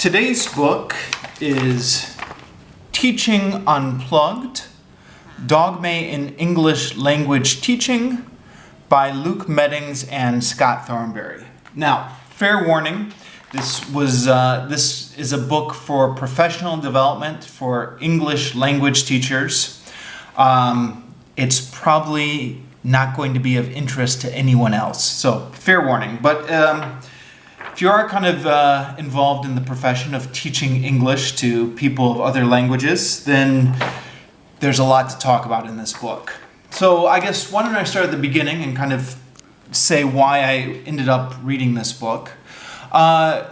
Today's book is Teaching Unplugged, Dogma in English Language Teaching by Luke Meddings and Scott Thornbury. Now, fair warning, this is a book for professional development for English language teachers. It's probably not going to be of interest to anyone else, so fair warning. But if you are kind of involved in the profession of teaching English to people of other languages, then there's a lot to talk about in this book. So I guess why don't I start at the beginning and kind of say why I ended up reading this book.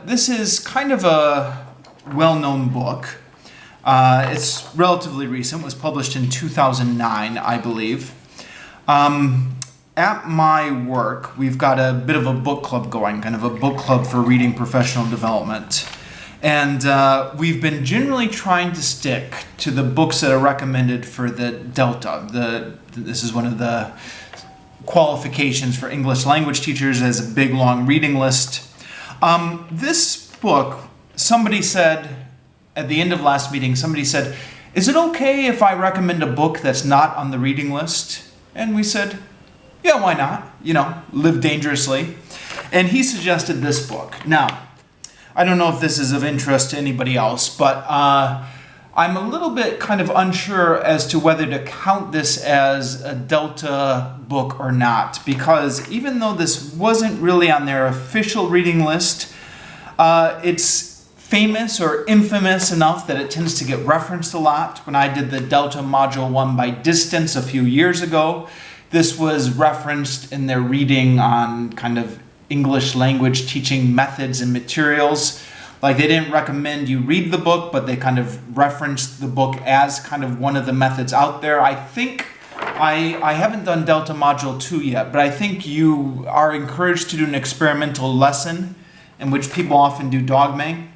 This is kind of a well-known book. It's relatively recent, was published in 2009, I believe. At my work, we've got a bit of a book club going, kind of a book club for reading professional development. And we've been generally trying to stick to the books that are recommended for the Delta. This is one of the qualifications for English language teachers as a big, long reading list. This book, somebody said, at the end of last meeting, somebody said, "Is it okay if I recommend a book that's not on the reading list?" And we said, yeah, why not? You know, live dangerously. And he suggested this book. Now, I don't know if this is of interest to anybody else, but I'm a little bit kind of unsure as to whether to count this as a Delta book or not, because even though this wasn't really on their official reading list, it's famous or infamous enough that it tends to get referenced a lot. When I did the Delta Module 1 by distance a few years ago, this was referenced in their reading on kind of English language teaching methods and materials. Like, they didn't recommend you read the book, but they kind of referenced the book as kind of one of the methods out there. I think, I haven't done Delta Module 2 yet, but I think you are encouraged to do an experimental lesson in which people often do Dogma.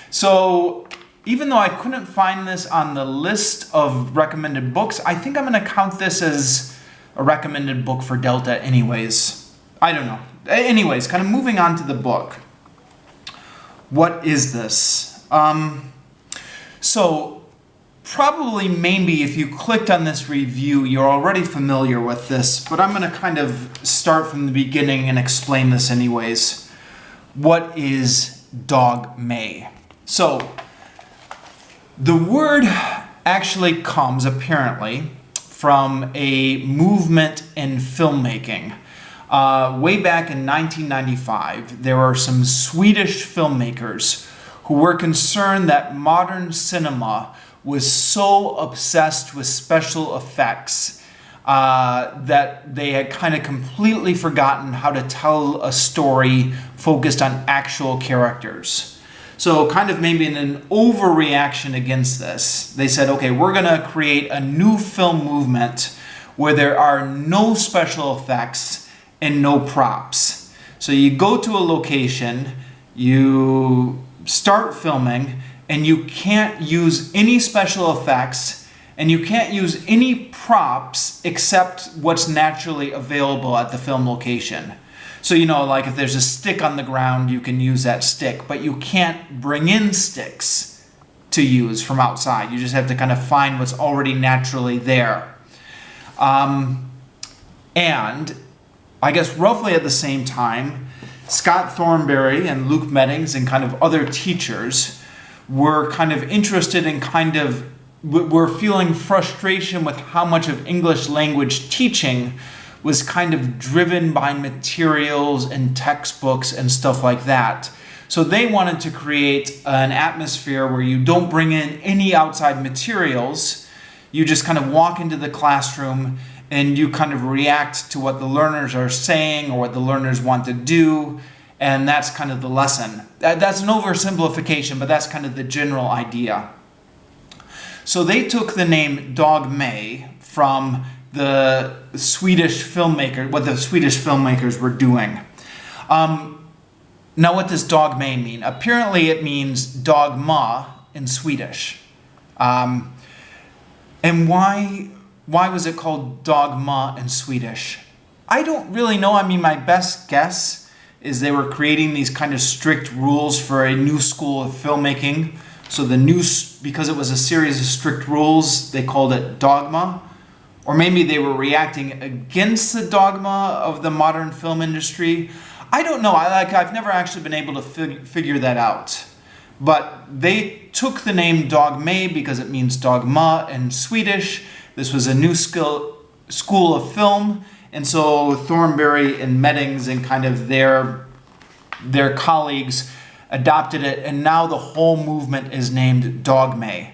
So even though I couldn't find this on the list of recommended books, I think I'm going to count this as a recommended book for Delta anyways. I don't know. Anyways, kind of moving on to the book. What is this? So probably maybe if you clicked on this review, you're already familiar with this, but I'm going to kind of start from the beginning and explain this anyways. What is Dogma? So the word actually comes apparently from a movement in filmmaking. Way back in 1995, there were some Swedish filmmakers who were concerned that modern cinema was so obsessed with special effects that they had kind of completely forgotten how to tell a story focused on actual characters. So kind of maybe in an overreaction against this, they said, okay, we're going to create a new film movement where there are no special effects and no props. So you go to a location, you start filming, and you can't use any special effects, and you can't use any props except what's naturally available at the film location. So, you know, like if there's a stick on the ground, you can use that stick, but you can't bring in sticks to use from outside. You just have to kind of find what's already naturally there. And I guess roughly at the same time, Scott Thornbury and Luke Meddings and kind of other teachers were kind of interested in were feeling frustration with how much of English language teaching was kind of driven by materials and textbooks and stuff like that. So they wanted to create an atmosphere where you don't bring in any outside materials. You just kind of walk into the classroom and you kind of react to what the learners are saying or what the learners want to do, and that's kind of the lesson. That's an oversimplification, but that's kind of the general idea. So they took the name Dogma from the Swedish filmmaker, what the Swedish filmmakers were doing. Now, what does Dogma mean? Apparently, it means dogma in Swedish. And why was it called Dogma in Swedish? I don't really know. I mean, my best guess is they were creating these kind of strict rules for a new school of filmmaking. So because it was a series of strict rules, they called it Dogma. Or maybe they were reacting against the dogma of the modern film industry. I don't know. I've never actually been able to figure that out. But they took the name Dogma because it means dogma in Swedish. This was a new school of film. And so Thornbury and Meddings and kind of their colleagues adopted it. And now the whole movement is named Dogma.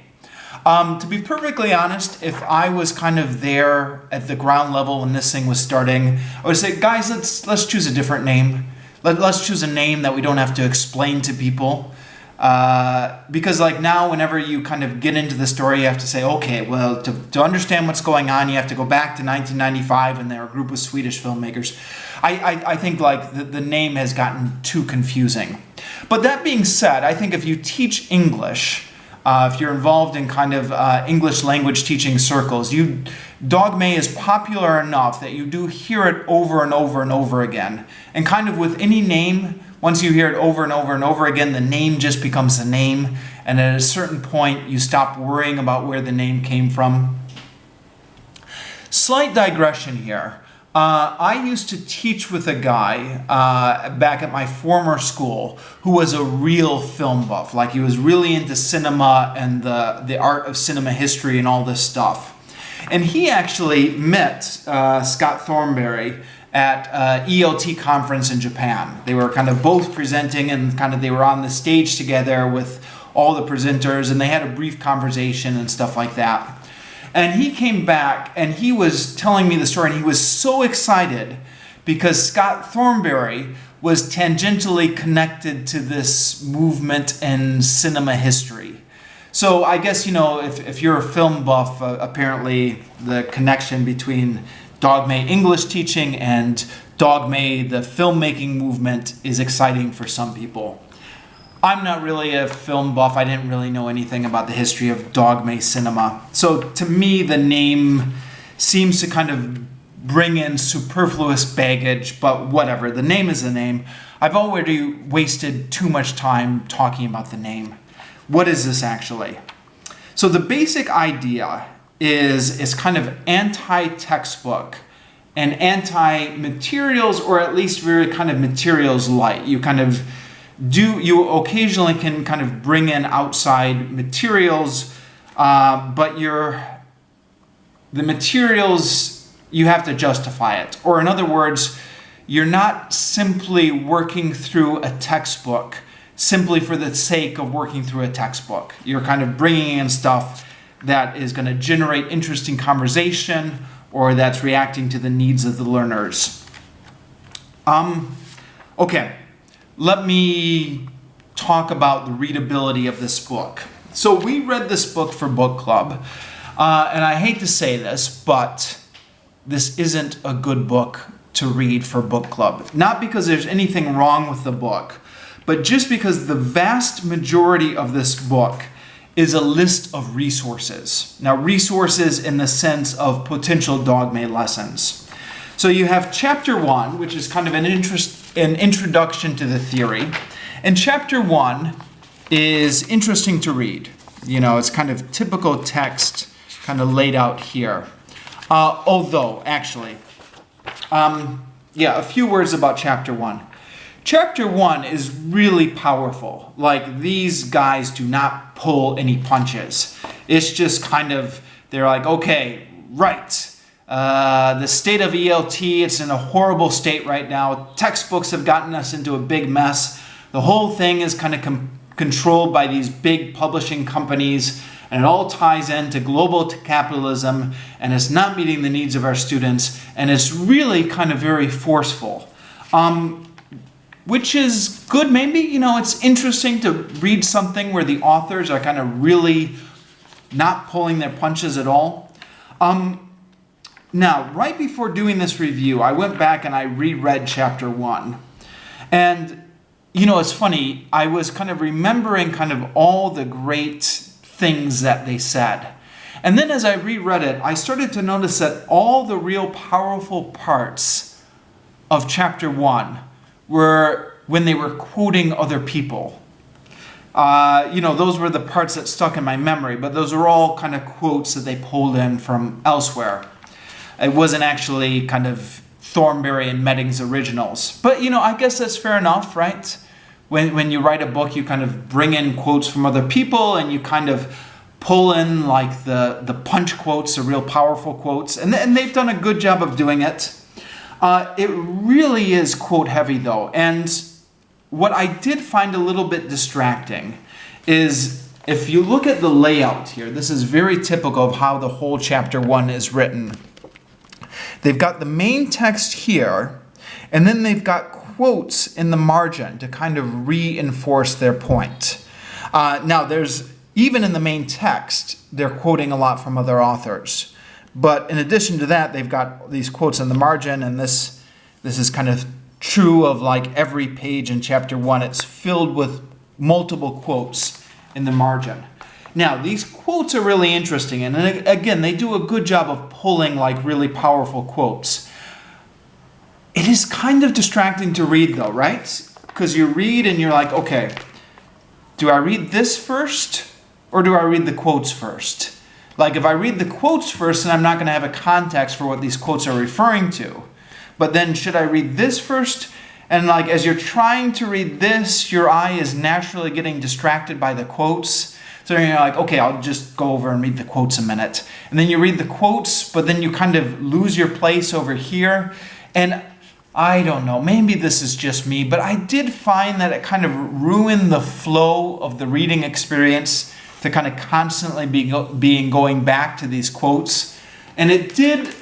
To be perfectly honest, if I was kind of there at the ground level when this thing was starting, I would say, guys, let's choose a different name. Let's choose a name that we don't have to explain to people. Because like now, whenever you kind of get into the story, you have to say, okay, well, to understand what's going on, you have to go back to 1995 and there are a group of Swedish filmmakers. I think like the name has gotten too confusing. But that being said, I think if you teach English, if you're involved in kind of English language teaching circles, Dogma is popular enough that you do hear it over and over and over again. And kind of with any name, once you hear it over and over and over again, the name just becomes the name. And at a certain point, you stop worrying about where the name came from. Slight digression here. I used to teach with a guy back at my former school who was a real film buff. Like he was really into cinema and the art of cinema history and all this stuff. And he actually met Scott Thornbury at ELT conference in Japan. They were kind of both presenting and kind of they were on the stage together with all the presenters and they had a brief conversation and stuff like that. And he came back and he was telling me the story and he was so excited because Scott Thornbury was tangentially connected to this movement in cinema history. So I guess, you know, if you're a film buff, apparently the connection between Dogma English teaching and Dogma the filmmaking movement is exciting for some people. I'm not really a film buff. I didn't really know anything about the history of Dogma cinema. So to me, the name seems to kind of bring in superfluous baggage, but whatever. The name is the name. I've already wasted too much time talking about the name. What is this actually? So the basic idea is kind of anti-textbook and anti-materials, or at least very kind of materials light. You occasionally can kind of bring in outside materials, but the materials, you have to justify it. Or in other words, you're not simply working through a textbook simply for the sake of working through a textbook. You're kind of bringing in stuff that is going to generate interesting conversation or that's reacting to the needs of the learners. Okay. Let me talk about the readability of this book. So we read this book for book club, and I hate to say this, but this isn't a good book to read for book club. Not because there's anything wrong with the book, but just because the vast majority of this book is a list of resources. Now, resources in the sense of potential Dogma lessons. So you have chapter 1, which is kind of an introduction to the theory. And chapter 1 is interesting to read. You know, it's kind of typical text kind of laid out here. Although, actually, a few words about chapter 1. Chapter 1 is really powerful. Like, these guys do not pull any punches. It's just kind of, they're like, okay, right. The state of ELT, it's in a horrible state right now. Textbooks have gotten us into a big mess. The whole thing is kind of controlled by these big publishing companies, and it all ties into global capitalism, and it's not meeting the needs of our students, and it's really kind of very forceful. Which is good, maybe. You know, it's interesting to read something where the authors are kind of really not pulling their punches at all. Now, right before doing this review, I went back and I reread chapter 1. And, you know, it's funny, I was kind of remembering kind of all the great things that they said. And then as I reread it, I started to notice that all the real powerful parts of chapter 1 were when they were quoting other people. Those were the parts that stuck in my memory, but those are all kind of quotes that they pulled in from elsewhere. It wasn't actually kind of Thornbury and Meddings originals. But, I guess that's fair enough, right? When you write a book, you kind of bring in quotes from other people and you kind of pull in like the punch quotes, the real powerful quotes. And they've done a good job of doing it. It really is quote heavy though. And what I did find a little bit distracting is if you look at the layout here, this is very typical of how the whole chapter 1 is written. They've got the main text here, and then they've got quotes in the margin to kind of reinforce their point. Now, there's even in the main text, they're quoting a lot from other authors. But in addition to that, they've got these quotes in the margin, and this is kind of true of like every page in chapter 1. It's filled with multiple quotes in the margin. Now, these quotes are really interesting, and again, they do a good job of pulling like really powerful quotes. It is kind of distracting to read though, right? Because you read and you're like, okay, do I read this first or do I read the quotes first? Like if I read the quotes first, then I'm not going to have a context for what these quotes are referring to. But then should I read this first? And like as you're trying to read this, your eye is naturally getting distracted by the quotes. So you're like, okay, I'll just go over and read the quotes a minute. And then you read the quotes, but then you kind of lose your place over here. And I don't know, maybe this is just me, but I did find that it kind of ruined the flow of the reading experience to kind of constantly being going back to these quotes. And it did,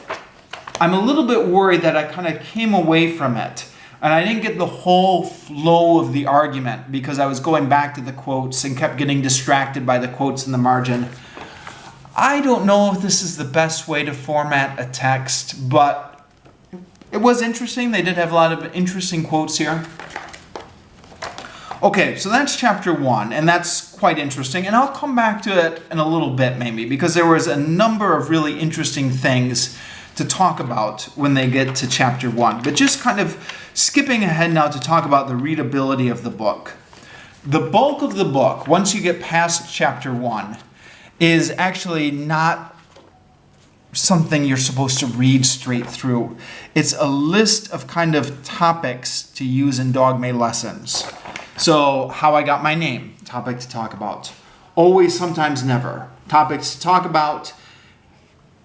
I'm a little bit worried that I kind of came away from it. And I didn't get the whole flow of the argument because I was going back to the quotes and kept getting distracted by the quotes in the margin. I don't know if this is the best way to format a text, but it was interesting. They did have a lot of interesting quotes here. Okay, so that's chapter 1, and that's quite interesting. And I'll come back to it in a little bit maybe because there was a number of really interesting things to talk about when they get to chapter 1. But just kind of skipping ahead now to talk about the readability of the book. The bulk of the book, once you get past chapter 1, is actually not something you're supposed to read straight through. It's a list of kind of topics to use in Dogma lessons. So, how I got my name, topic to talk about. Always, sometimes, never. Topics to talk about.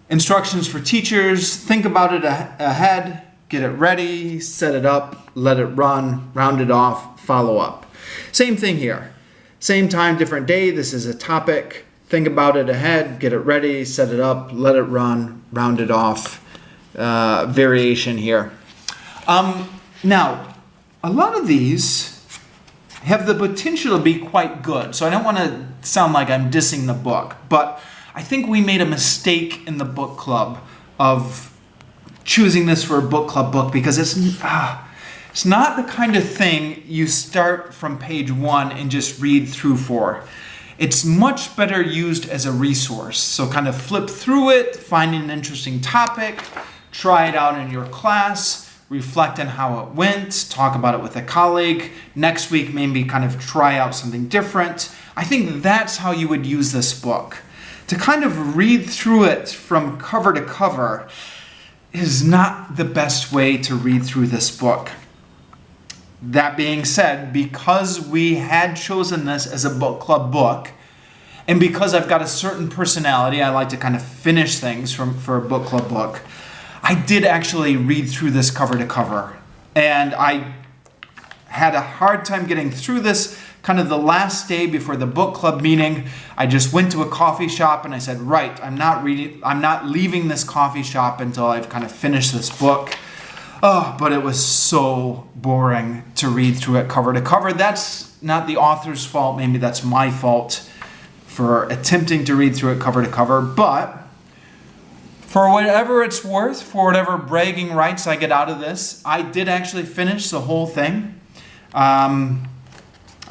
Instructions for teachers, think about it ahead, get it ready, set it up, let it run, round it off, follow up. Same thing here. Same time, different day. This is a topic. Think about it ahead, get it ready, set it up, let it run, round it off. Variation here. Now, a lot of these have the potential to be quite good. So I don't want to sound like I'm dissing the book, but I think we made a mistake in the book club of choosing this for a book club book because it's not the kind of thing you start from page 1 and just read through for. It's much better used as a resource. So kind of flip through it, find an interesting topic, try it out in your class, reflect on how it went, talk about it with a colleague. Next week, maybe kind of try out something different. I think that's how you would use this book. To kind of read through it from cover to cover is not the best way to read through this book. That being said, because we had chosen this as a book club book, and because I've got a certain personality, I like to kind of finish things for a book club book, I did actually read through this cover to cover. And I had a hard time getting through this kind of the last day before the book club meeting. I just went to a coffee shop and I said, right, I'm not leaving this coffee shop until I've kind of finished this book. Oh, but it was so boring to read through it cover to cover. That's not the author's fault. Maybe that's my fault for attempting to read through it cover to cover. But for whatever it's worth, for whatever bragging rights I get out of this, I did actually finish the whole thing. I'm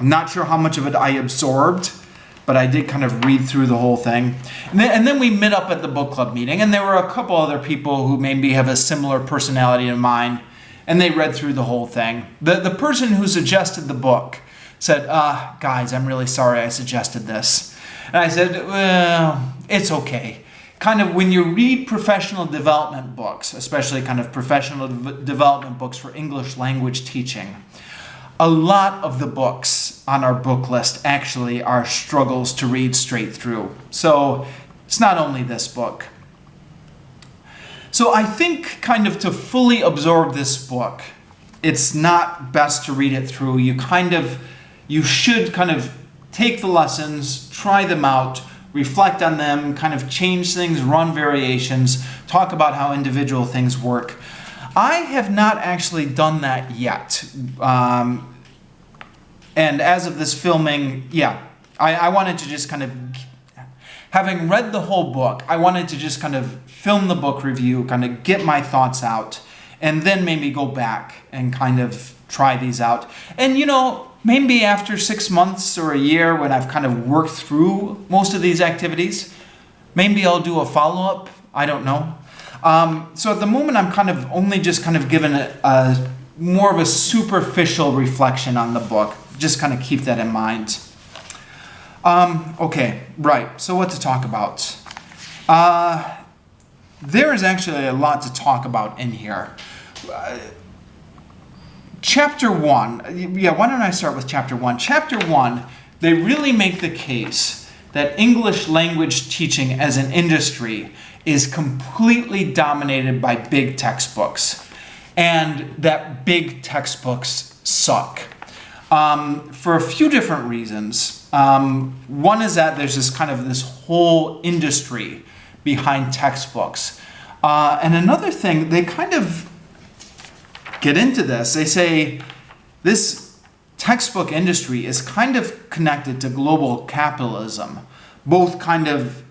not sure how much of it I absorbed, but I did kind of read through the whole thing. And then we met up at the book club meeting, and there were a couple other people who maybe have a similar personality to mine, and they read through the whole thing. The person who suggested the book said, guys, I'm really sorry I suggested this. And I said, well, it's okay. Kind of when you read professional development books, especially kind of professional development books for English language teaching, a lot of the books on our book list actually are struggles to read straight through. So it's not only this book. So I think kind of to fully absorb this book, it's not best to read it through. You should kind of take the lessons, try them out, reflect on them, kind of change things, run variations, talk about how individual things work. I have not actually done that yet. And as of this filming, I wanted to just kind of, having read the whole book, I wanted to just kind of film the book review, kind of get my thoughts out, and then maybe go back and kind of try these out. And maybe after 6 months or a year, when I've kind of worked through most of these activities, maybe I'll do a follow-up. I don't know. So at the moment, I'm kind of only just kind of giving a more of a superficial reflection on the book. Just kind of keep that in mind. Okay, right. So what to talk about? There is actually a lot to talk about in here. Chapter 1, why don't I start with Chapter 1? Chapter 1, they really make the case that English language teaching as an industry is completely dominated by big textbooks, and that big textbooks suck. For a few different reasons. One is that there's this whole industry behind textbooks. And another thing, they kind of get into this. They say this textbook industry is kind of connected to global capitalism, both kind of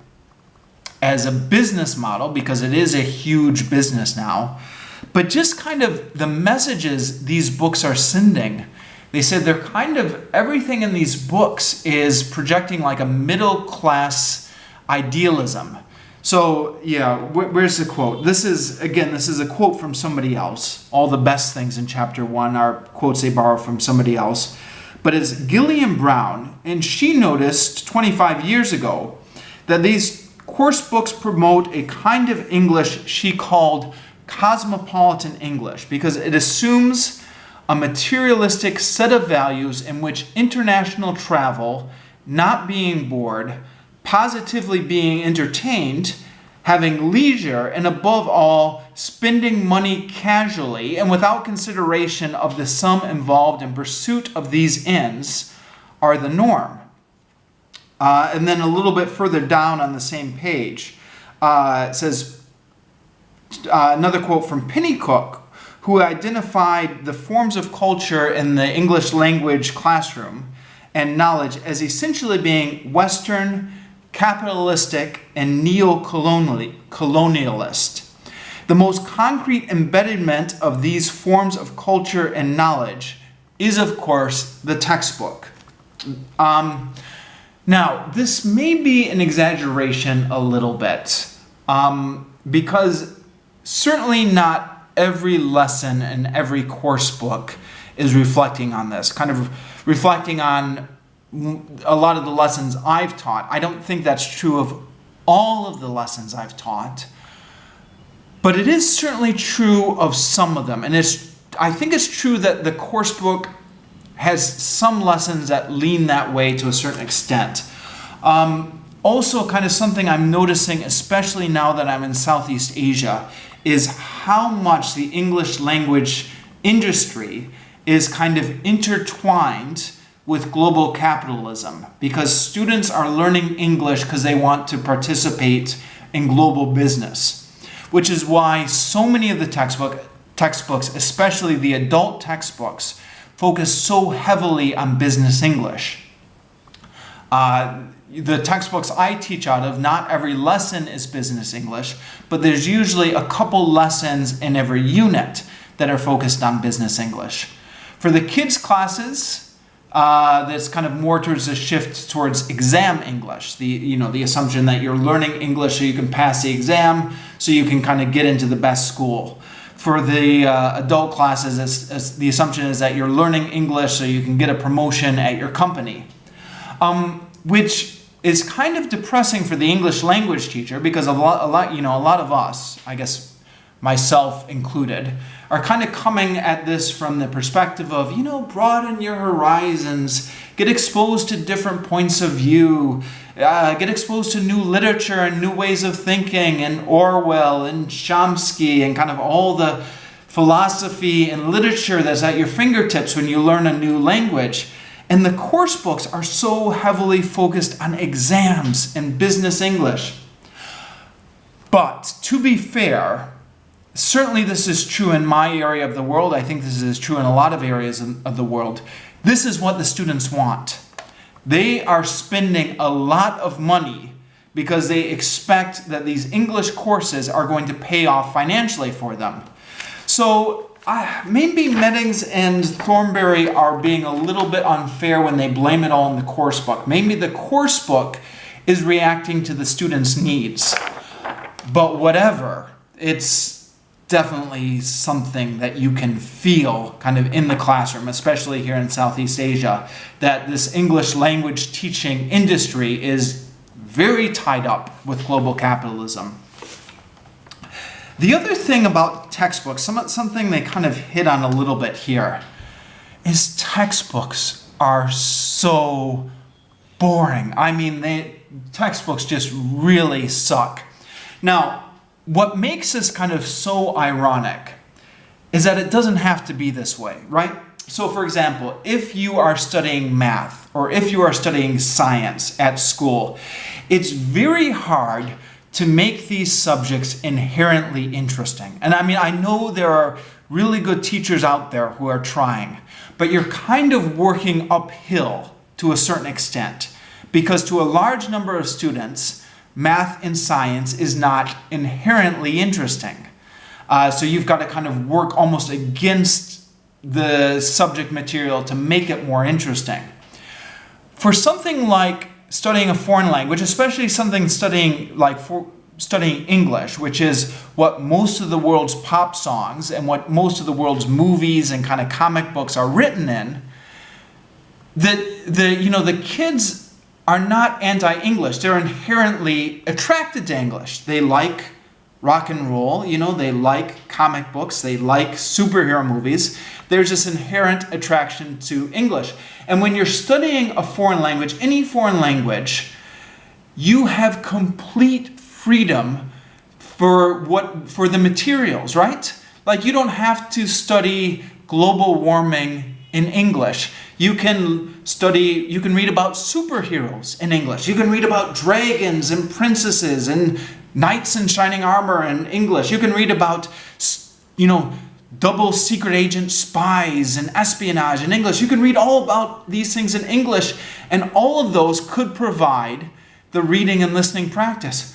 as a business model, because it is a huge business now, but just kind of the messages these books are sending. They said they're kind of, everything in these books is projecting like a middle class idealism. So where's the quote? This is a quote from somebody else. All the best things in Chapter 1 are quotes they borrow from somebody else. But it's Gillian Brown, and she noticed 25 years ago that these course books promote a kind of English she called cosmopolitan English, because it assumes a materialistic set of values in which international travel, not being bored, positively being entertained, having leisure, and above all, spending money casually and without consideration of the sum involved in pursuit of these ends are the norm. And then a little bit further down on the same page, it says, another quote from Pennycook, who identified the forms of culture in the English language classroom and knowledge as essentially being Western, capitalistic, and neo-colonialist. The most concrete embodiment of these forms of culture and knowledge is, of course, the textbook. Now, this may be an exaggeration a little bit, because certainly not every lesson and every course book is reflecting on this, kind of reflecting on a lot of the lessons I've taught. I don't think that's true of all of the lessons I've taught, but it is certainly true of some of them. And I think it's true that the course book has some lessons that lean that way to a certain extent. Also, kind of something I'm noticing, especially now that I'm in Southeast Asia, is how much the English language industry is kind of intertwined with global capitalism, because students are learning English because they want to participate in global business, which is why so many of the textbooks, especially the adult textbooks, focus so heavily on business English. The textbooks I teach out of, not every lesson is business English, but there's usually a couple lessons in every unit that are focused on business English. For the kids' classes, that's kind of more towards a shift towards exam English. The assumption that you're learning English so you can pass the exam, so you can kind of get into the best school. For the adult classes, the assumption is that you're learning English so you can get a promotion at your company, which is kind of depressing for the English language teacher, because a lot of us, I guess myself included, are kind of coming at this from the perspective of, broaden your horizons, get exposed to different points of view, get exposed to new literature and new ways of thinking, and Orwell and Chomsky and kind of all the philosophy and literature that's at your fingertips when you learn a new language. And the course books are so heavily focused on exams and business English. But to be fair, certainly this is true in my area of the world. I think this is true in a lot of areas of the world. This is what the students want. They are spending a lot of money because they expect that these English courses are going to pay off financially for them. So maybe Meddings and Thornbury are being a little bit unfair when they blame it all on the course book. Maybe the course book is reacting to the students' needs. But whatever, it's definitely something that you can feel kind of in the classroom, especially here in Southeast Asia, that this English language teaching industry is very tied up with global capitalism. The other thing about textbooks, something they kind of hit on a little bit here, is textbooks are so boring. I mean, textbooks just really suck. Now, what makes this kind of so ironic is that it doesn't have to be this way, right? So for example, if you are studying math or if you are studying science at school, it's very hard to make these subjects inherently interesting. And I mean, I know there are really good teachers out there who are trying, but you're kind of working uphill to a certain extent, because to a large number of students, math and science is not inherently interesting. So you've got to kind of work almost against the subject material to make it more interesting. For something like studying a foreign language, especially something studying English, which is what most of the world's pop songs and what most of the world's movies and kind of comic books are written in, the kids are not anti-English. They're inherently attracted to English. They like rock and roll, they like comic books, they like superhero movies. There's this inherent attraction to English. And when you're studying a foreign language, any foreign language, you have complete freedom for the materials, right? Like, you don't have to study global warming in English. You can read about superheroes in English. You can read about dragons and princesses and knights in shining armor in English. You can read about, double secret agent spies and espionage in English. You can read all about these things in English, and all of those could provide the reading and listening practice.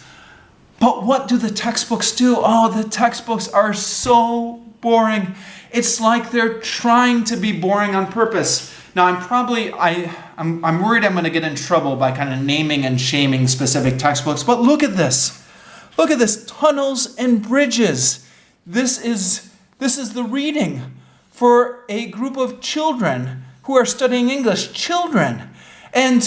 But what do the textbooks do? Oh, the textbooks are so boring. It's like they're trying to be boring on purpose. Now, I'm worried I'm going to get in trouble by kind of naming and shaming specific textbooks, but look at this. Look at this, Tunnels and Bridges. This is the reading for a group of children who are studying English, children. And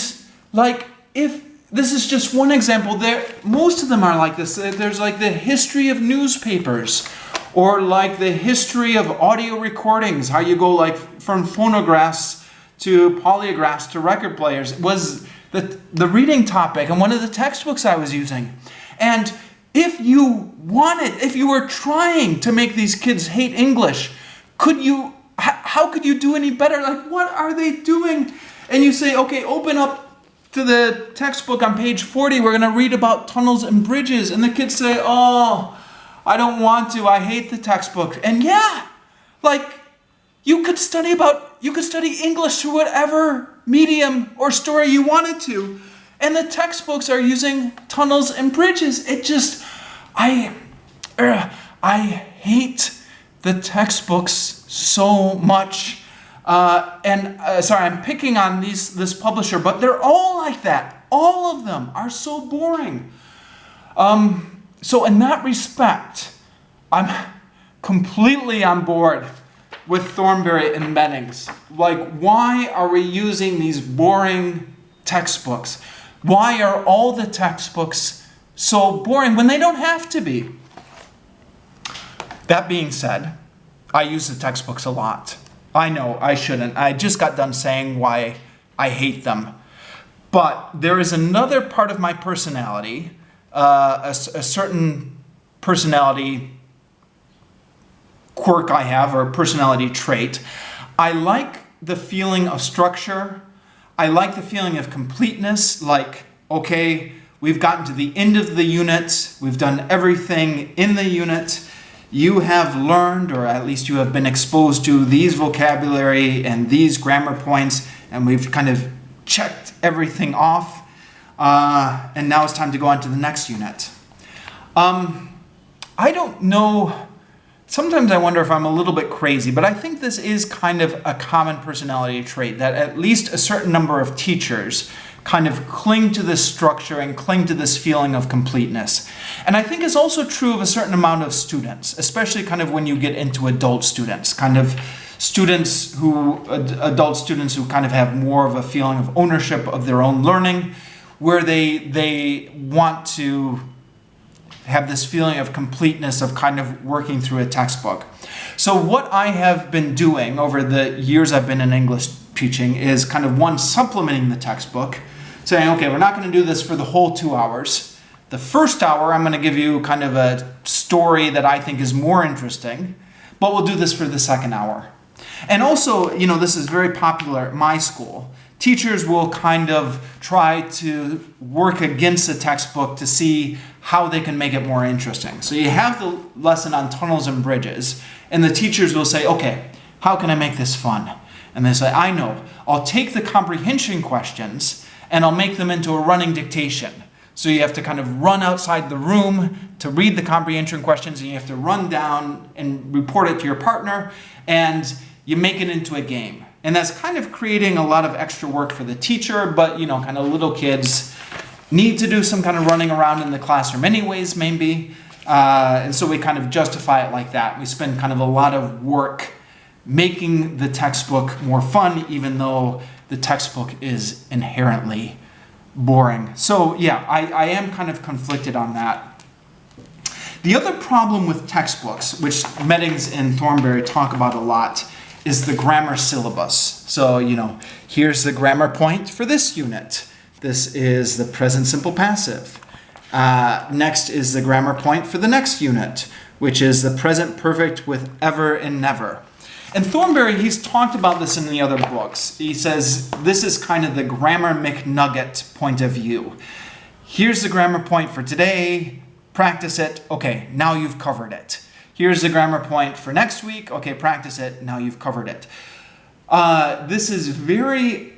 if this is just one example, most of them are like this. There's like the history of newspapers, or like the history of audio recordings, how you go like from phonographs to polygraphs to record players, was the reading topic and one of the textbooks I was using. And if you were trying to make these kids hate English, how could you do any better? Like, what are they doing? And you say, okay, open up to the textbook on page 40, we're going to read about tunnels and bridges. And the kids say, oh, I don't want to, I hate the textbook. And yeah, you could study English through whatever medium or story you wanted to. And the textbooks are using tunnels and bridges. I hate the textbooks so much. Sorry, I'm picking on this publisher, but they're all like that. All of them are so boring. So in that respect, completely on board with Thornbury and Meddings. Like, why are we using these boring textbooks? Why are all the textbooks so boring when they don't have to be? That being said, I use the textbooks a lot. I know I shouldn't. I just got done saying why I hate them. But there is another part of my personality, a certain personality quirk I have, or personality trait. I like the feeling of structure. I like the feeling of completeness, like, okay, we've gotten to the end of the unit, we've done everything in the unit, you have learned, or at least you have been exposed to these vocabulary and these grammar points, and we've kind of checked everything off, and now it's time to go on to the next unit. I don't know, sometimes I wonder if I'm a little bit crazy, but I think this is kind of a common personality trait, that at least a certain number of teachers kind of cling to this structure and cling to this feeling of completeness. And I think it's also true of a certain amount of students, especially kind of when you get into adult students, kind of adult students who kind of have more of a feeling of ownership of their own learning, where they want to have this feeling of completeness of kind of working through a textbook. So what I have been doing over the years I've been in English teaching is kind of, one, supplementing the textbook, saying, okay, we're not going to do this for the whole 2 hours. The first hour, I'm going to give you kind of a story that I think is more interesting, but we'll do this for the second hour. And also, you know, this is very popular at my school. Teachers will kind of try to work against the textbook to see how they can make it more interesting. So you have the lesson on tunnels and bridges, and the teachers will say, okay, how can I make this fun? And they say, I know, I'll take the comprehension questions and I'll make them into a running dictation. So you have to kind of run outside the room to read the comprehension questions, and you have to run down and report it to your partner, and you make it into a game. And that's kind of creating a lot of extra work for the teacher, but, you know, kind of little kids need to do some kind of running around in the classroom anyways, maybe. And so we kind of justify it like that. We spend kind of a lot of work making the textbook more fun, even though the textbook is inherently boring. So yeah, I am kind of conflicted on that. The other problem with textbooks, which Meddings and Thornbury talk about a lot, is the grammar syllabus. So, you know, here's the grammar point for this unit. This is the present simple passive. Next is the grammar point for the next unit, which is the present perfect with ever and never. And Thornbury, he's talked about this in the other books. He says this is kind of the grammar McNugget point of view. Here's the grammar point for today. Practice it. Okay, now you've covered it. Here's the grammar point for next week. Okay, practice it. Now you've covered it. This is very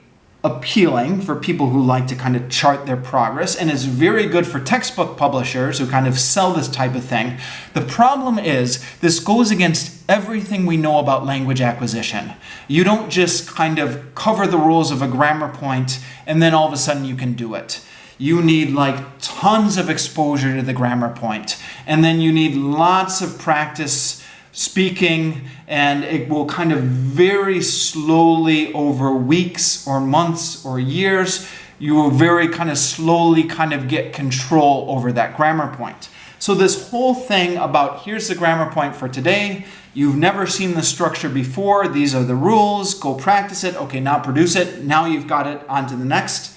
appealing for people who like to kind of chart their progress, and is very good for textbook publishers who kind of sell this type of thing. The problem is this goes against everything we know about language acquisition. You don't just kind of cover the rules of a grammar point and then all of a sudden you can do it. You need like tons of exposure to the grammar point, and then you need lots of practice speaking, and it will kind of very slowly over weeks or months or years, you will very kind of slowly kind of get control over that grammar point. So this whole thing about here's the grammar point for today, you've never seen the structure before, these are the rules, go practice it, okay, now produce it, now you've got it, on to the next,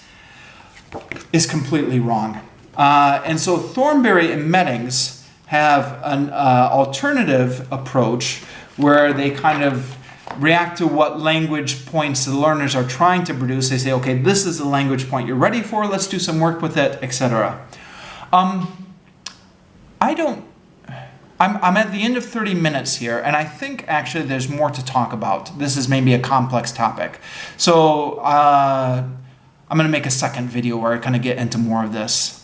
is completely wrong. And so Thornbury and Meddings have an alternative approach where they kind of react to what language points the learners are trying to produce. They say, okay, this is the language point you're ready for, let's do some work with it, etc. I'm at the end of 30 minutes here, and I think actually there's more to talk about. This is maybe a complex topic. So I'm going to make a second video where I kind of get into more of this.